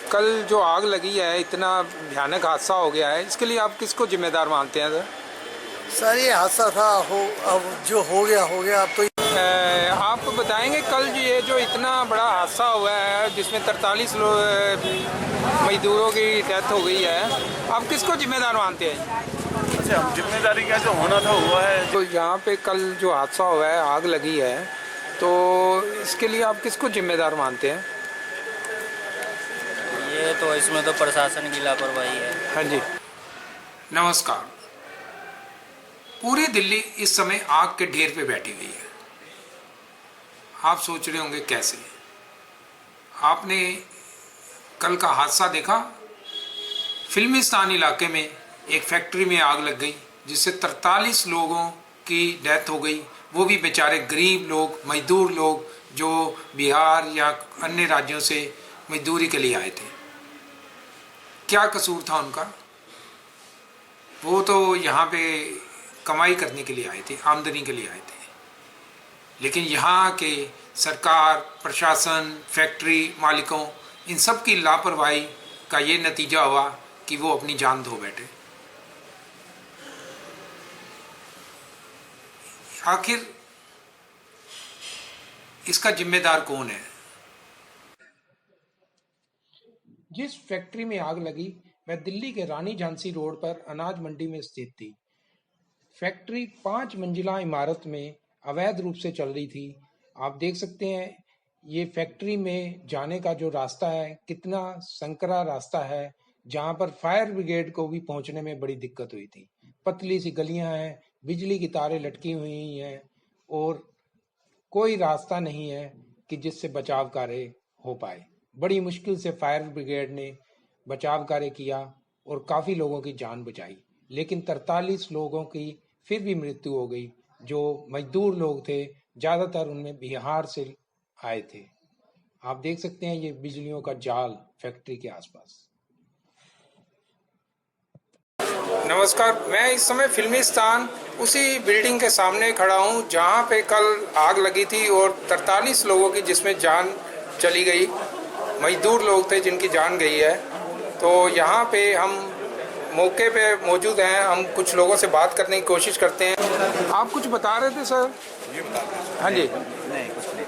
कल जो आग लगी है, इतना भयानक हादसा हो गया है, इसके लिए आप किसको जिम्मेदार मानते हैं सर? सर ये हादसा था, अब जो हो गया अब तो। आप बताएंगे कल ये जो इतना बड़ा हादसा हुआ है जिसमें 43 मजदूरों की डेथ हो गई है, आप किसको जिम्मेदार मानते हैं? अच्छा, हम जिम्मेदारी क्या, जो होना था हुआ है। तो यहाँ पे कल जो हादसा हुआ है, आग लगी है, तो इसके लिए आप किसको जिम्मेदार मानते हैं? ये तो इसमें तो प्रशासन की लापरवाही है। हाँ जी, नमस्कार। पूरी दिल्ली इस समय आग के ढेर पे बैठी हुई है। आप सोच रहे होंगे कैसे? आपने कल का हादसा देखा? फिल्मिस्तान इलाके में एक फैक्ट्री में आग लग गई जिससे 43 लोगों की डेथ हो गई। वो भी बेचारे गरीब लोग, मजदूर लोग जो बिहार या अन्य राज्यों से मजदूरी के लिए आए थे। क्या कसूर था उनका? वो तो यहाँ पे कमाई करने के लिए आए थे, आमदनी के लिए आए थे। लेकिन यहाँ के सरकार, प्रशासन, फैक्ट्री मालिकों, इन सब की लापरवाही का ये नतीजा हुआ कि वो अपनी जान धो बैठे। आखिर इसका जिम्मेदार कौन है? जिस फैक्ट्री में आग लगी वह दिल्ली के रानी झांसी रोड पर अनाज मंडी में स्थित थी। फैक्ट्री 5 मंजिला इमारत में अवैध रूप से चल रही थी। आप देख सकते हैं ये फैक्ट्री में जाने का जो रास्ता है, कितना संकरा रास्ता है, जहां पर फायर ब्रिगेड को भी पहुंचने में बड़ी दिक्कत हुई थी। पतली सी गलियां हैं, बिजली की तारें लटकी हुई हैं और कोई रास्ता नहीं है कि जिससे बचाव कार्य हो पाए। बड़ी मुश्किल से फायर ब्रिगेड ने बचाव कार्य किया और काफ़ी लोगों की जान बचाई, लेकिन 43 लोगों की फिर भी मृत्यु हो गई। जो मजदूर लोग थे, ज़्यादातर उनमें बिहार से आए थे। आप देख सकते हैं ये बिजलियों का जाल फैक्ट्री के आसपास। नमस्कार, मैं इस समय फिल्मिस्तान उसी बिल्डिंग के सामने खड़ा हूँ जहाँ पे कल आग लगी थी और 43 लोगों की जिसमें जान चली गई, मजदूर लोग थे जिनकी जान गई है। तो यहाँ पे हम मौके पे मौजूद हैं, हम कुछ लोगों से बात करने की कोशिश करते हैं। आप कुछ बता रहे थे सर? ये बता रहे। हाँ जी। नहीं, कुछ नहीं।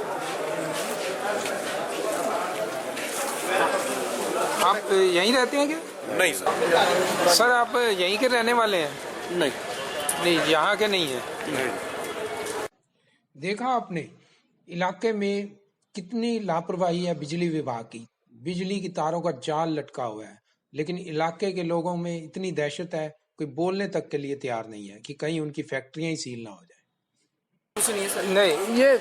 आप यहीं रहते हैं क्या? नहीं सर। सर आप यहीं के रहने वाले हैं? नहीं नहीं, यहाँ के नहीं है। नहीं। देखा आपने इलाके में कितनी लापरवाही है बिजली विभाग की। बिजली की तारों का जाल लटका हुआ है, लेकिन इलाके के लोगों में इतनी दहशत है, कोई बोलने तक के लिए तैयार नहीं है कि कहीं उनकी फैक्ट्रियां ही सील ना हो जाए। कुछ नहीं है सर। नहीं, ये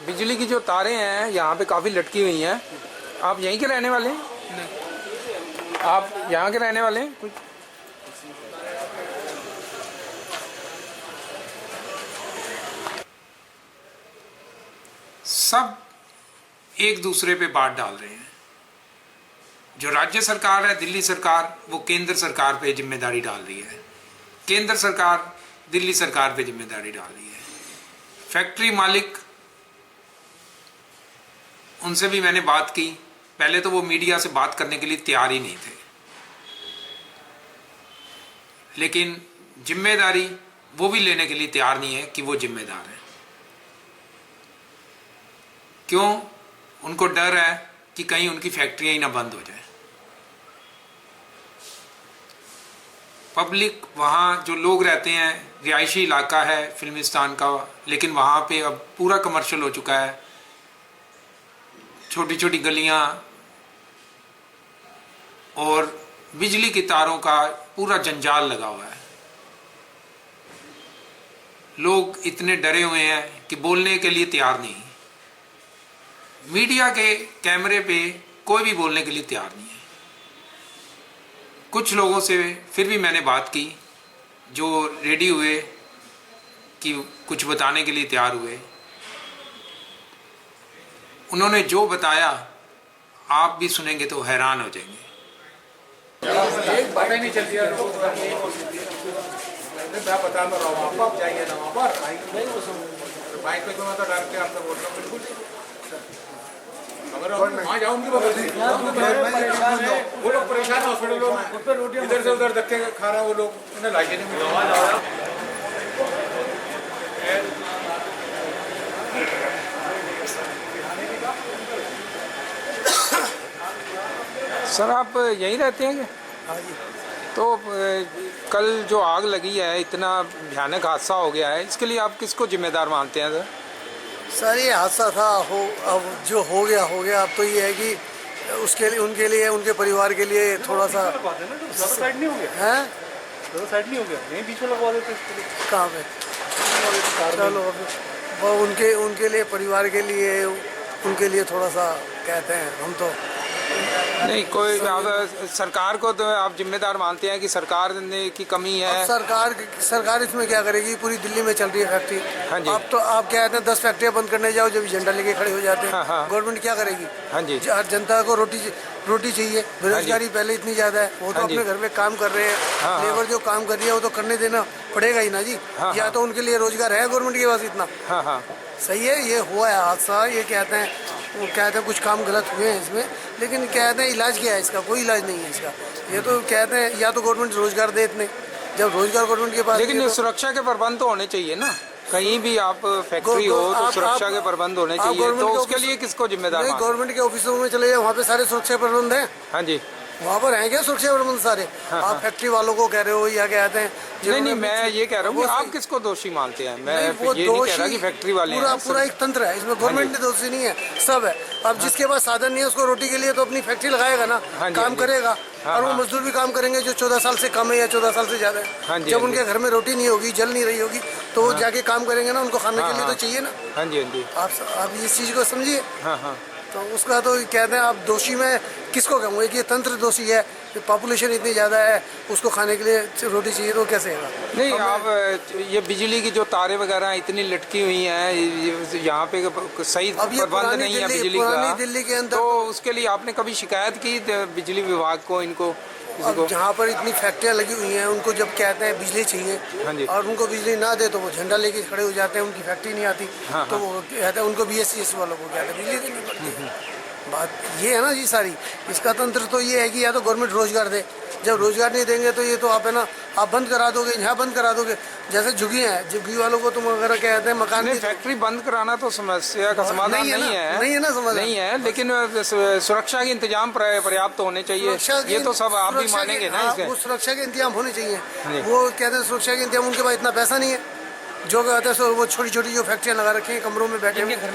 बिजली की जो तारें हैं यहाँ पे काफी लटकी हुई हैं। आप यहीं के रहने वाले हैं? नहीं। आप यहाँ के रहने वाले हैं? कुछ सब एक दूसरे पे बात डाल रहे हैं। जो राज्य सरकार है, दिल्ली सरकार, वो केंद्र सरकार पे जिम्मेदारी डाल रही है। केंद्र सरकार दिल्ली सरकार पे जिम्मेदारी डाल रही है। फैक्ट्री मालिक, उनसे भी मैंने बात की। पहले तो वो मीडिया से बात करने के लिए तैयार ही नहीं थे, लेकिन जिम्मेदारी वो भी लेने के लिए तैयार नहीं है कि वो जिम्मेदार है। क्यों? उनको डर है कि कहीं उनकी फैक्ट्रियां ही ना बंद हो जाए। पब्लिक, वहाँ जो लोग रहते हैं, रिहायशी इलाका है फिल्मिस्तान का, लेकिन वहाँ पे अब पूरा कमर्शियल हो चुका है। छोटी छोटी गलियाँ और बिजली की तारों का पूरा जंजाल लगा हुआ है। लोग इतने डरे हुए हैं कि बोलने के लिए तैयार नहीं। मीडिया के कैमरे पे कोई भी बोलने के लिए तैयार नहीं है। कुछ लोगों से फिर भी मैंने बात की जो रेडी हुए कि कुछ बताने के लिए तैयार हुए। उन्होंने जो बताया आप भी सुनेंगे तो हैरान हो जाएंगे। मैं बता रहा हूँ आपको, आप जाइए ना वहाँ पर नहीं वो बाइक पे तो मैं तो डर के आपको बोल रहा हूँ बिल्कुल। अगर वहाँ जाऊँगी वो लोग परेशान है हॉस्पिटलों में, इधर से उधर धक्के खा रहा है वो लोग, उन्हें लाइसेंस नहीं मिला। सर आप यहीं रहते हैं क्या? हाँ जी। तो कल जो आग लगी है, इतना भयानक हादसा हो गया है, इसके लिए आप किसको जिम्मेदार मानते हैं सर? सर ये हादसा था, अब जो हो गया। अब तो ये है कि उसके लिए, उनके लिए, उनके परिवार के लिए थोड़ा सा साइड नहीं हो गया है। साइड नहीं हो गया, यहीं बीच में लगवा देते कहाँ पे? चलो वो उनके लिए, परिवार के लिए, उनके लिए थोड़ा सा कहते हैं हम तो नहीं, कोई आप सरकार को तो आप जिम्मेदार मानते हैं कि सरकार ने की कमी है? अब सरकार इसमें क्या करेगी? पूरी दिल्ली में चल रही है फैक्ट्री। हाँ जी। अब तो आप क्या कहते हैं 10 फैक्ट्रियां बंद करने जाओ, जब झंडा लेके खड़े हो जाते हैं। हाँ। गवर्नमेंट क्या करेगी? हाँ जी। हर जनता को रोटी चाहिए। बेरोजगारी पहले इतनी ज्यादा है, वो तो हाँ जी। अपने घर में काम कर रहे हैं। लेबर जो काम कर रही है वो तो करने देना पड़ेगा ही ना जी। या तो उनके लिए रोजगार है गवर्नमेंट के पास इतना? हाँ। सही है, ये हुआ है हादसा। ये कहते हैं, वो कहते हैं कुछ काम गलत हुए हैं इसमें, लेकिन कहते हैं इलाज क्या है इसका? कोई इलाज नहीं है इसका। ये तो कहते हैं या तो गवर्नमेंट रोजगार दे इतने, जब रोजगार गवर्नमेंट के पास, लेकिन सुरक्षा के प्रबंध तो होने चाहिए ना, कहीं भी आप फैक्ट्री हो तो सुरक्षा के प्रबंध होने चाहिए। तो उसके लिए किसको जिम्मेदार? गवर्नमेंट के ऑफिसों में चले जाओ, वहाँ पे सारे सुरक्षा प्रबंध हैं। हाँ जी। वहाँ पर हैं क्या सुरक्षा प्रबंध सारे? आप फैक्ट्री वालों को कह रहे हो या कहते हैं? नहीं, मैं ये कह रहा हूँ आप किसको दोषी मानते हैं? मैं ये नहीं कह रहा कि फैक्ट्री वाले हैं। पूरा एक तंत्र है इसमें, गवर्नमेंट ने दोषी नहीं है, सब है। अब जिसके पास साधन नहीं है उसको रोटी के लिए तो अपनी फैक्ट्री लगाएगा ना, काम करेगा। और वो मजदूर भी काम करेंगे जो 14 साल से कम है या 14 साल से ज्यादा है। जब उनके घर में रोटी नहीं होगी, जल नहीं रही होगी, तो वो जाके काम करेंगे ना, उनको खाने के लिए तो चाहिए ना। हाँ जी। आप इस चीज को समझिए। हाँ। तो उसका तो कहते हैं, आप दोषी में किसको कहूँगा कि ये तंत्र दोषी है? पॉपुलेशन इतनी ज़्यादा है, उसको खाने के लिए रोटी चाहिए तो कैसे है? नहीं, आप ये बिजली की जो तारें वगैरह इतनी लटकी हुई हैं, यहाँ पे सही प्रबंध नहीं है बिजली का, दिल्ली के अंदर, तो उसके लिए आपने कभी शिकायत की बिजली विभाग को, इनको? अब जहाँ पर इतनी फैक्ट्रियाँ लगी हुई हैं, उनको जब कहते हैं बिजली चाहिए और उनको बिजली ना दे तो वो झंडा लेके खड़े हो जाते हैं, उनकी फैक्ट्री नहीं आती। तो वो कहते हैं, उनको BSc वालों को कहते हैं बिजली देनी पड़ती है। बात ये है ना जी सारी। इसका तंत्र तो ये है कि या तो गवर्नमेंट रोजगार दे, जब रोजगार नहीं देंगे तो ये तो आप है ना, आप बंद करा दोगे, यहाँ बंद करा दोगे। जैसे झुग्गी हैं, झुग्गी वालों को तुम अगर कहते हैं मकान, फैक्ट्री बंद कराना तो समस्या का समाधान नहीं है ना, समाधान नहीं है, लेकिन सुरक्षा के इंतजाम पर्याप्त होने चाहिए। ये तो सब आप भी मानेंगे ना? वो सुरक्षा के इंतजाम होने चाहिए। वो कहते हैं सुरक्षा के इंतजाम, उनके पास इतना पैसा नहीं है। जो कहते हैं वो छोटी छोटी जो फैक्ट्रियाँ लगा रखी हैं, कमरों में बैठे हुए, घर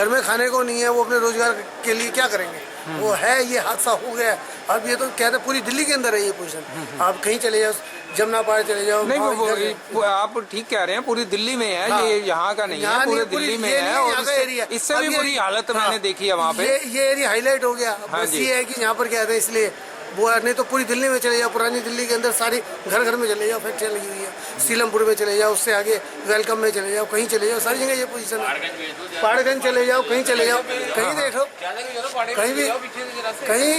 में खाने को नहीं है, वो अपने रोजगार के लिए क्या करेंगे? वो है, ये हादसा हो गया। अब ये तो कहते हैं पूरी दिल्ली के अंदर है ये पोजीशन। आप कहीं चले जाओ, जमुना पार चले जाओ। नहीं, आप ठीक कह रहे हैं, पूरी दिल्ली में है। ये यहाँ का नहीं है, पूरे दिल्ली में है। और इससे भी बुरी हालत मैंने देखी है वहाँ पे। ये एरिया हाईलाइट हो गया। बस ये है कि यहाँ पर कहते हैं इसलिए वो, नहीं तो पूरी दिल्ली में चले जाओ, पुरानी दिल्ली के अंदर सारी घर में चले जाओ, फैक्ट्रियाँ लगी हुई है। सीलमपुर में चले जाओ, उससे आगे वेलकम में चले जाओ, कहीं चले जाओ, सारी जगह ये पोजीशन है। पहाड़गंज चले जाओ, कहीं चले जाओ, कहीं देखो, कहीं भी,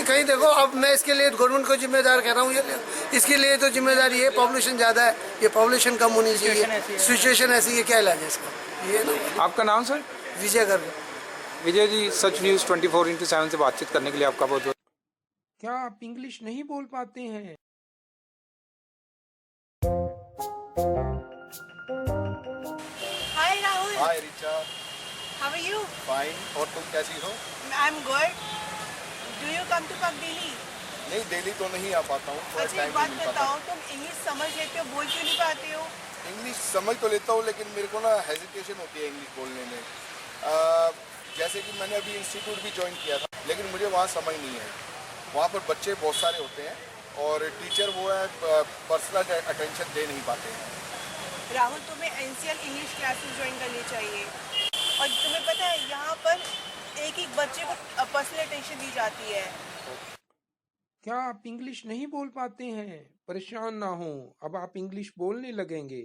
कहीं देखो। अब मैं इसके लिए गवर्नमेंट को जिम्मेदार कह रहा हूँ। इसके लिए तो जिम्मेदारी है, पॉपुलेशन ज़्यादा है, ये पॉपुलेशन कम होनी चाहिए। सिचुएशन ऐसी है, क्या इलाज है इसका? ये ना। आपका नाम सर? विजय गर्ग। विजय जी, सच न्यूज़ 24x7 से बातचीत करने के लिए आपका बहुत बहुत। क्या आप इंग्लिश नहीं बोल पाते हैं? Hi Rahul. Hi Richa. How are you? Fine. और तुम कैसी हो? I'm good. Do you come to Pak Delhi? नहीं, दिल्ली तो नहीं आ पाता हूँ, थोड़ा अच्छा एक टाइम बात नहीं मिल पाता। बताओ, तुम इंग्लिश समझ लेते हो, बोल क्यों नहीं पाते हो? इंग्लिश समझ तो लेता हूँ, लेकिन मेरे को ना हेजिटेशन होती है इंग्लिश बोलने में। जैसे कि मैंने अभी इंस्टीट्यूट भी ज्वाइन किया था, लेकिन मुझे वहाँ समझ नहीं है। वहाँ पर बच्चे बहुत सारे होते हैं और टीचर वो है पर्सनल अटेंशन दे नहीं पाते हैं। राहुल, तुम्हें NCL इंग्लिश क्लासेस ज्वाइन करनी चाहिए। और तुम्हें पता है यहाँ पर एक बच्चे को पर्सनल अटेंशन दी जाती है। क्या आप इंग्लिश नहीं बोल पाते हैं? परेशान ना हो, अब आप इंग्लिश बोलने लगेंगे।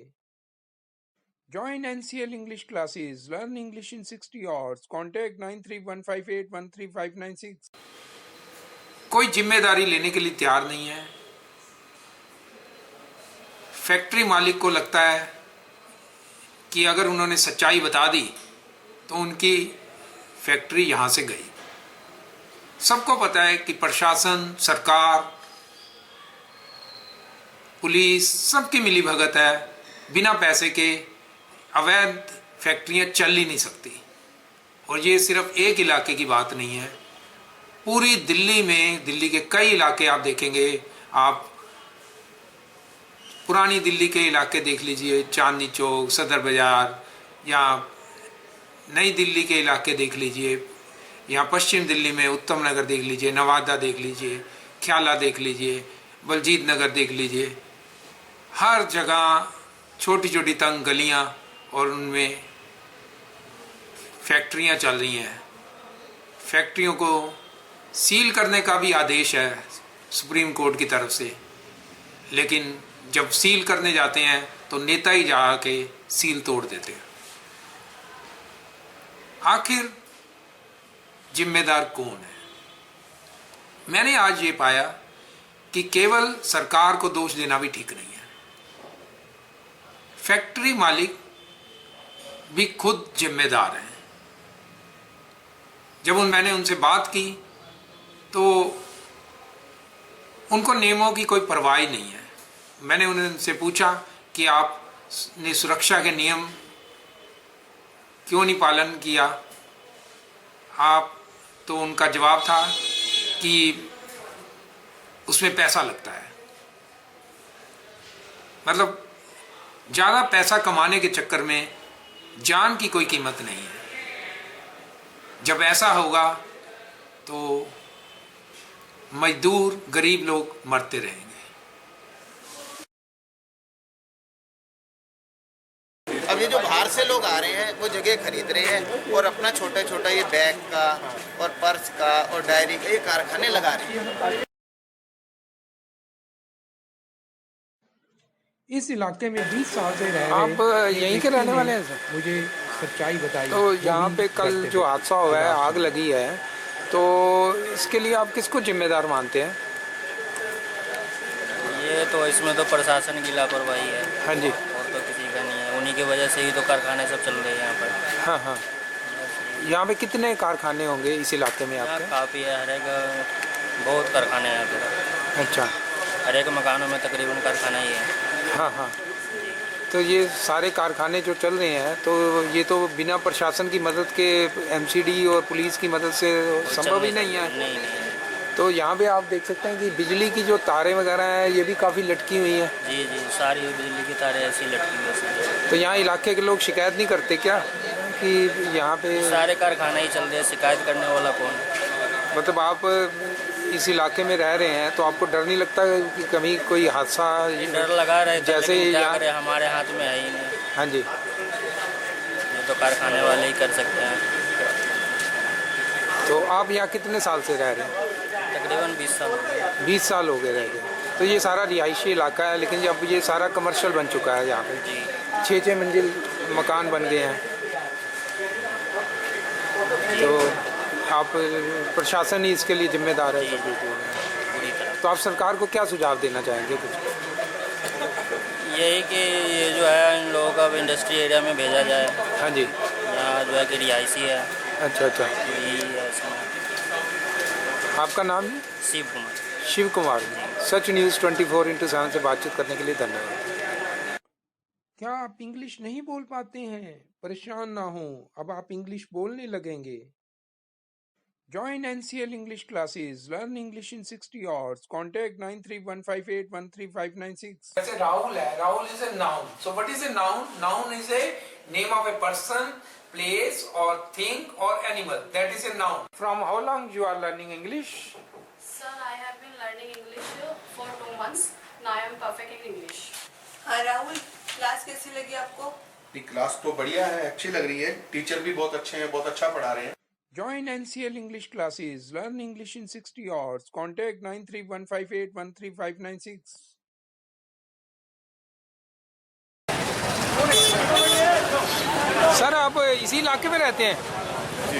Join NCL English classes. Learn English in 60 hours. Contact 9315813596. कोई जिम्मेदारी लेने के लिए तैयार नहीं है। फैक्ट्री मालिक को लगता है कि अगर उन्होंने सच्चाई बता दी तो उनकी फैक्ट्री यहाँ से गई। सबको पता है कि प्रशासन, सरकार, पुलिस सबकी मिलीभगत है। बिना पैसे के अवैध फैक्ट्रियाँ चल ही नहीं सकती। और ये सिर्फ एक इलाके की बात नहीं है, पूरी दिल्ली में, दिल्ली के कई इलाके आप देखेंगे। आप पुरानी दिल्ली के इलाके देख लीजिए, चांदनी चौक, सदर बाज़ार, या नई दिल्ली के इलाके देख लीजिए, यहाँ पश्चिम दिल्ली में उत्तम नगर देख लीजिए, नवादा देख लीजिए, ख्याला देख लीजिए, बलजीत नगर देख लीजिए। हर जगह छोटी छोटी तंग गलियाँ और उनमें फैक्ट्रियाँ चल रही हैं। फैक्ट्रियों को सील करने का भी आदेश है सुप्रीम कोर्ट की तरफ से, लेकिन जब सील करने जाते हैं तो नेता ही जाके सील तोड़ देते हैं। आखिर जिम्मेदार कौन है? मैंने आज ये पाया कि केवल सरकार को दोष देना भी ठीक नहीं है। फैक्ट्री मालिक भी खुद जिम्मेदार हैं। जब मैंने उनसे बात की तो उनको नियमों की कोई परवाह नहीं है। मैंने उनसे पूछा कि आपने सुरक्षा के नियम क्यों नहीं पालन किया आप, तो उनका जवाब था कि उसमें पैसा लगता है। मतलब ज़्यादा पैसा कमाने के चक्कर में जान की कोई कीमत नहीं है। जब ऐसा होगा तो मजदूर, गरीब लोग मरते रहेंगे। अब ये जो बाहर से लोग आ रहे हैं वो जगह खरीद रहे हैं और अपना छोटा छोटा ये बैग का और पर्स का और डायरी का ये कारखाने लगा रहे हैं। इस इलाके में 20 साल से रह रहे। आप यहीं के रहने वाले हैं सर? मुझे सच्चाई बताइए। तो यहाँ पे कल जो हादसा हुआ है, आग लगी है, तो इसके लिए आप किसको जिम्मेदार मानते हैं? ये तो इसमें तो प्रशासन की लापरवाही है। हाँ जी। और तो किसी का नहीं है। उन्हीं की वजह से ही तो कारखाने सब चल रहे हैं यहाँ पर। हाँ हाँ। यहाँ पे कितने कारखाने होंगे इस इलाके में आपके? काफ़ी है, हर एक बहुत कारखाने हैं यहाँ पे। अच्छा। हर एक मकानों में तकरीबन कारखाना ही है। हाँ हाँ। तो ये सारे कारखाने जो चल रहे हैं, तो ये तो बिना प्रशासन की मदद के, एमसीडी और पुलिस की मदद से संभव ही नहीं है। नहीं। तो यहाँ पे आप देख सकते हैं कि बिजली की जो तारें वगैरह हैं ये भी काफ़ी लटकी हुई हैं। जी, सारी बिजली की तारें ऐसी लटकी हुई हैं। तो यहाँ इलाके के लोग शिकायत नहीं करते क्या कि यहाँ पे सारे कारखाने ही चल रहे हैं, शिकायत करने वाला कौन? मतलब आप इस इलाके में रह रहे हैं तो आपको डर नहीं लगता कि कभी कोई हादसा? डर लगा रहे थे, जैसे यहाँ हमारे हाथ में है ही नहीं। हाँ जी। ये तो कारखाने वाले ही कर सकते हैं। तो आप यहाँ कितने साल से रह रहे हैं? तकरीबन 20 साल। 20 साल हो गए रह गए। तो ये सारा रिहायशी इलाका है, लेकिन अब ये सारा कमर्शियल बन चुका है। यहाँ पे 6-6 मंजिल मकान बन गए हैं। तो आप, प्रशासन ही इसके लिए जिम्मेदार है। तो आप सरकार को क्या सुझाव देना चाहेंगे कुछ? यही कि ये जो है इन लोगों का इंडस्ट्री एरिया में भेजा जाए। हाँ जी। यहाँ जो है कि रिहायशी है। अच्छा। यही है इसमें। आपका नाम है? शिव कुमार। शिव कुमार। सच न्यूज़ 24/7 से बातचीत करने के लिए धन्यवाद। क्या आप इंग्लिश नहीं बोल पाते हैं? परेशान ना हो, अब आप इंग्लिश बोलने लगेंगे। Join NCL English classes. Learn English in 60 hours. Contact 9315813596. वैसे राहुल है. Rahul is a noun. So what is a noun? Noun is a name of a person, place or thing or animal. That is a noun. From how long you are learning English? Sir, I have been learning English for 2 months. Now I am perfect in English. हाँ Rahul, class कैसी लगी आपको? Class तो बढ़िया है, अच्छी लग रही है। टीचर भी बहुत अच्छे हैं, बहुत अच्छा पढ़ा रहे हैं। Join NCL English classes. Learn English in 60 hours. Contact 9315813596. Sir, आप इसी इलाके में रहते हैं? जी।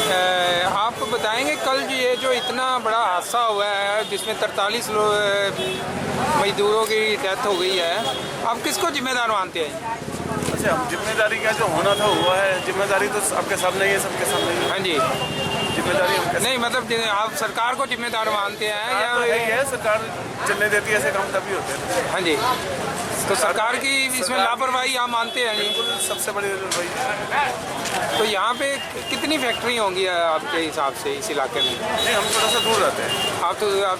आप बताएंगे कल ये जो इतना बड़ा हादसा हुआ है जिसमें 43 मजदूरों की डेथ हो गई है, आप किसको जिम्मेदार मानते हैं? अच्छा, हम जिम्मेदारी क्या, जो होना था हुआ है, जिम्मेदारी तो आपके सामने ही है, सबके सामने ही है। हाँ जी, जिम्मेदारी हम नहीं मतलब आप सरकार को जिम्मेदार मानते हैं या? तो है, सरकार चलने देती है, ऐसे काम तभी होते हैं। हाँ जी, तो सरकार की इसमें लापरवाही आप मानते हैं जी? बिल्कुल, सबसे बड़ी लापरवाही। तो यहाँ पे कितनी फैक्ट्री होंगी आपके हिसाब से इस इलाके में? नहीं, हम थोड़ा सा दूर रहते हैं। आप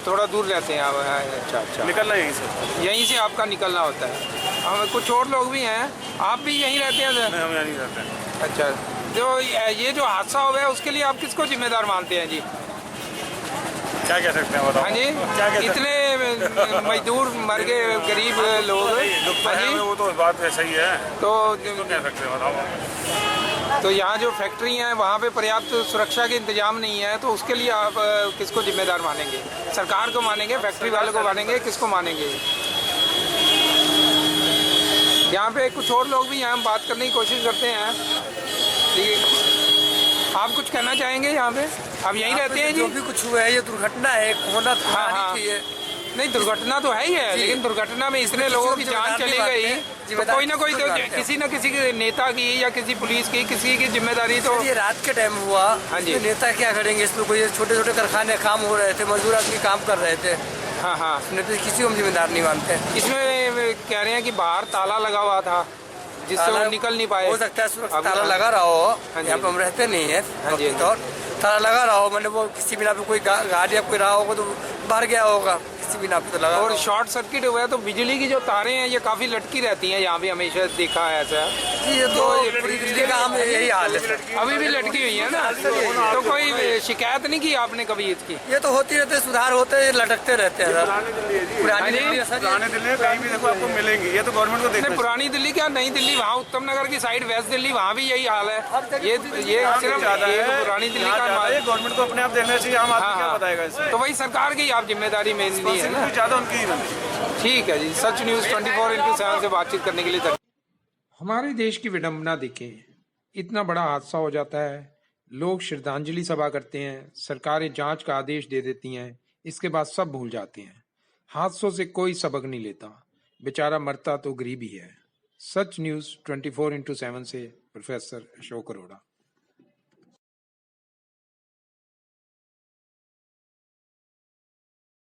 थोड़ा दूर रहते हैं आप? अच्छा, निकलना यहीं से, यहीं से आपका निकलना होता है। हम कुछ और लोग भी हैं, आप भी यहीं रहते हैं सर? नहीं, हम यहाँ नहीं रहते हैं। अच्छा, जो ये जो हादसा हुआ है उसके लिए आप किसको जिम्मेदार मानते हैं जी? क्या कह सकते हैं बताओ? हाँ जी, क्या कह इतने मजदूर मर गए, गरीब लोग। हाँ जी, वो तो बात सही है, तो कह सकते हैं बताओ। तो यहाँ जो फैक्ट्री हैं वहाँ पे पर्याप्त सुरक्षा के इंतजाम नहीं है, तो उसके लिए आप किसको जिम्मेदार मानेंगे? सरकार को मानेंगे, फैक्ट्री वालों को मानेंगे, किसको मानेंगे? यहाँ पे कुछ और लोग भी हैं, हम बात करने की कोशिश करते हैं। आप कुछ कहना चाहेंगे यहाँ पे? आप यहीं रहते हैं जी? जो भी कुछ हुआ है ये दुर्घटना है, होना तो चाहिए। नहीं, दुर्घटना तो है ही है, लेकिन दुर्घटना में इतने लोगों की जान चली गई, तो कोई ना कोई तो किसी न किसी के नेता की या किसी पुलिस की, किसी की जिम्मेदारी तो। ये रात के टाइम हुआ। हाँ जी, नेता क्या करेंगे इसमें? कोई छोटे छोटे कारखाने काम हो रहे थे, मजदूर आदमी काम कर रहे थे। हाँ हाँ, किसी को हम जिम्मेदार नहीं मानते। इसमें कह रहे हैं कि बाहर ताला लगा हुआ था जिससे वो निकल नहीं पाए। हो सकता है ताला लगा रहा हो, यहाँ पे हम रहते नहीं है, ताला लगा रहा हो, मैंने वो किसी बिना पे कोई गाड़ी या कोई रहा होगा तो बाहर गया होगा, किसी बिना पे तो लगा। और शॉर्ट सर्किट हुआ है तो बिजली की जो तारें हैं ये काफी लटकी रहती हैं, यहाँ भी हमेशा देखा है ऐसा। ये तो पूरी दिल्ली का हम यही हाल है, अभी भी लटकी हुई है ना। तो कोई शिकायत नहीं की आपने कभी इसकी? ये तो होती रहते, सुधार होते हैं, लटकते रहते हैं। पुरानी दिल्ली में कहीं भी देखो आपको मिलेंगी, ये तो गवर्नमेंट को देखना। पुरानी दिल्ली क्या, नई दिल्ली, वहाँ उत्तम नगर की साइड, वेस्ट दिल्ली, वहाँ भी यही हाल है। ये सिर्फ पुरानी दिल्ली का गवर्नमेंट को अपने आप देखना चाहिए, आम आदमी क्या बताएगा इसमें? तो वही सरकार की आप जिम्मेदारी में नहीं है ना? ज्यादा उनकी ही बनती। ठीक है जी, सच न्यूज़ 24x7 से बातचीत करने के लिए धन्यवाद। हमारे देश की विडंबना देखें, इतना बड़ा हादसा हो जाता है, लोग श्रद्धांजलि सभा करते हैं, सरकारें जांच का आदेश दे देती हैं, इसके बाद सब भूल जाते हैं। हादसों से कोई सबक नहीं लेता, बेचारा मरता तो गरीब ही है। सच न्यूज़ 24x7 से प्रोफेसर अशोक अरोड़ा।